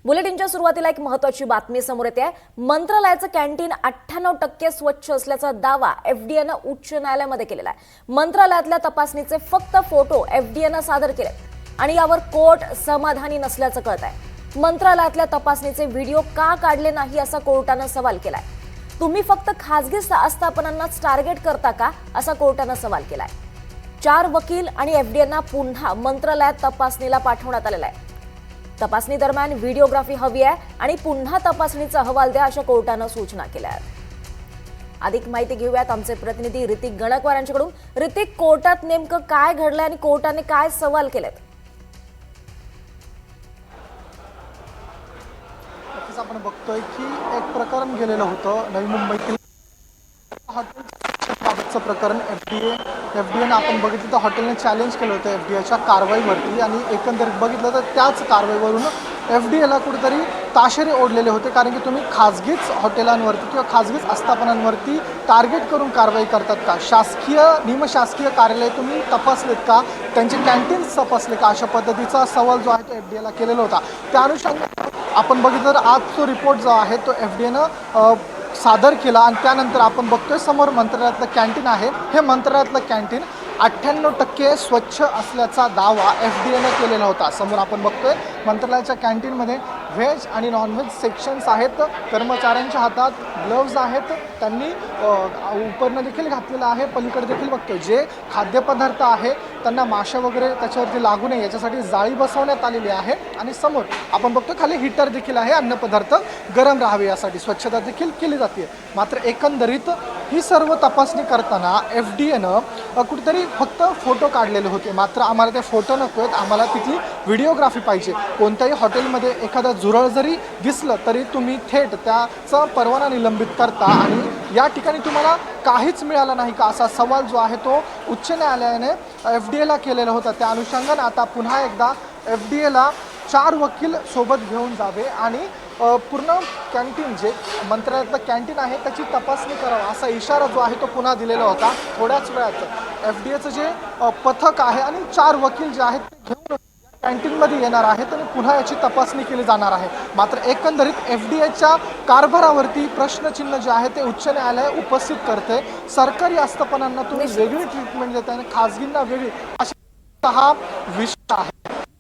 बुलेटिनच्या सुरुवातीला एक महत्त्वाची बातमी समोर येते आहे। मंत्रालयाचं कॅन्टीन 98% स्वच्छ असल्याचा दावा एफडीएनं उच्च न्यायालयामध्ये केलेला आहे। मंत्रालयातल्या तपासणीचे फक्त फोटो एफडीएनं सादर केलेत आणि यावर कोर्ट समाधानी नसल्याचं कळत आहे। मंत्रालयातल्या तपासणीचे व्हिडिओ का काढले नाही असा कोर्टानं सवाल केलाय। तुम्ही फक्त खासगी आस्थापनांनाच टार्गेट करता का असा कोर्टानं सवाल केलाय। 4 वकील आणि एफडीएनं पुन्हा मंत्रालयात तपासणीला पाठवण्यात आलेला आहे। तपासणी दरम्यान व्हिडिओग्राफी हवी आहे आणि पुन्हा तपासणीचा अहवाल द्या अशा कोर्टानं सूचना केल्या आहेत। अधिक माहिती घेऊयात आमचे प्रतिनिधी ऋतिक गणकवार यांच्याकडून। ऋतिक, कोर्टात नेमकं काय घडलंय आणि कोर्टाने काय सवाल केलेत? नक्कीच आपण बघतोय की एक प्रकरण गेलेलं होतं नवी मुंबईतील हॉटेलचं प्रकरण। एफडीएनं आपण बघितलं तर हॉटेलने चॅलेंज केलं होतं एफडीएच्या कारवाईवरती आणि एकंदरीत बघितलं तर त्याच कारवाईवरून एफडीएला कुठेतरी ताशेरे ओढलेले होते, कारण की तुम्ही खाजगीच हॉटेलांवरती किंवा खाजगीच आस्थापनांवरती टार्गेट करून कारवाई करतात का? शासकीय निमशासकीय कार्यालय तुम्ही तपासलेत का? त्यांचे कॅन्टीन्स तपासले का? अशा पद्धतीचा सवाल जो आहे तो एफडीएला केलेला होता। त्या अनुषंगाने आपण बघितलं तर आज तो रिपोर्ट जो आहे तो एफडीएनं सादर केला आणि त्यानंतर आपण बघतोय समोर मंत्रालयातलं कॅन्टीन आहे। हे मंत्रालयातलं कॅन्टीन 98% स्वच्छ असल्याचा दावा एफडीएनं केलेला होता। समोर आपण बघतोय मंत्रालयाच्या कॅन्टीनमध्ये व्हेज आणि नॉनव्हेज सेक्शन्स आहेत। कर्मचाऱ्यांच्या हातात ग्लोव्ज आहेत, त्यांनी उपकरण देखील घातलेलं आहे। पलीकडे देखील बघतोय जे खाद्यपदार्थ आहे त्यांना माशा वगैरे त्याच्यावरती लागू नये याच्यासाठी जाळी बसवण्यात आलेली आहे आणि समोर आपण बघतो खाली हीटर देखील आहे अन्नपदार्थ गरम राहावे यासाठी स्वच्छता देखील केली जाते। मात्र एकंदरीत ही सर्व तपासणी करताना एफडीएनं कुठेतरी फक्त फोटो काढलेले होते। मात्र आम्हाला ते फोटो नको आहेत, आम्हाला तिथली व्हिडिओग्राफी पाहिजे। कोणत्याही हॉटेलमध्ये एखादा झुरळ जरी दिसलं तरी तुम्ही थेट त्याचा परवाना निलंबित करता आणि या ठिकाणी तुम्हाला काहीच मिळालं नाही का असा सवाल जो आहे तो उच्च न्यायालयाने एफडीएला केलेला होता। त्या अनुषंगाने आता पुन्हा एकदा एफडीएला 4 वकील सोबत घेऊन जावे आणि पूर्ण कॅन्टीन जे मंत्रालयातलं कॅन्टीन आहे त्याची तपासणी करावं असा इशारा जो आहे तो पुन्हा दिलेला होता। थोड्याच वेळात एफडीएचं जे पथक आहे आणि 4 वकील जे आहेत ते घेऊन कॅन्टीनमध्ये येणार आहेत आणि पुन्हा याची तपासणी केली जाणार आहे। मात्र एकंदरीत एफडीएच्या कारभारावरती प्रश्नचिन्ह जे आहे ते उच्च न्यायालय उपस्थित करते। सरकारी आस्थापनांना तुम्ही वेगळी ट्रीटमेंट देताय आणि खाजगींना वेगळी, अशा हा विषय आहे।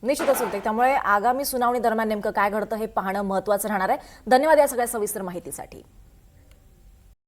निश्चितच होते, त्यामुळे आगामी सुनावणी दरम्यान नेमकं काय घडतं हे पाहणं महत्त्वाचं राहणार आहे। धन्यवाद या सगळ्या सविस्तर माहितीसाठी।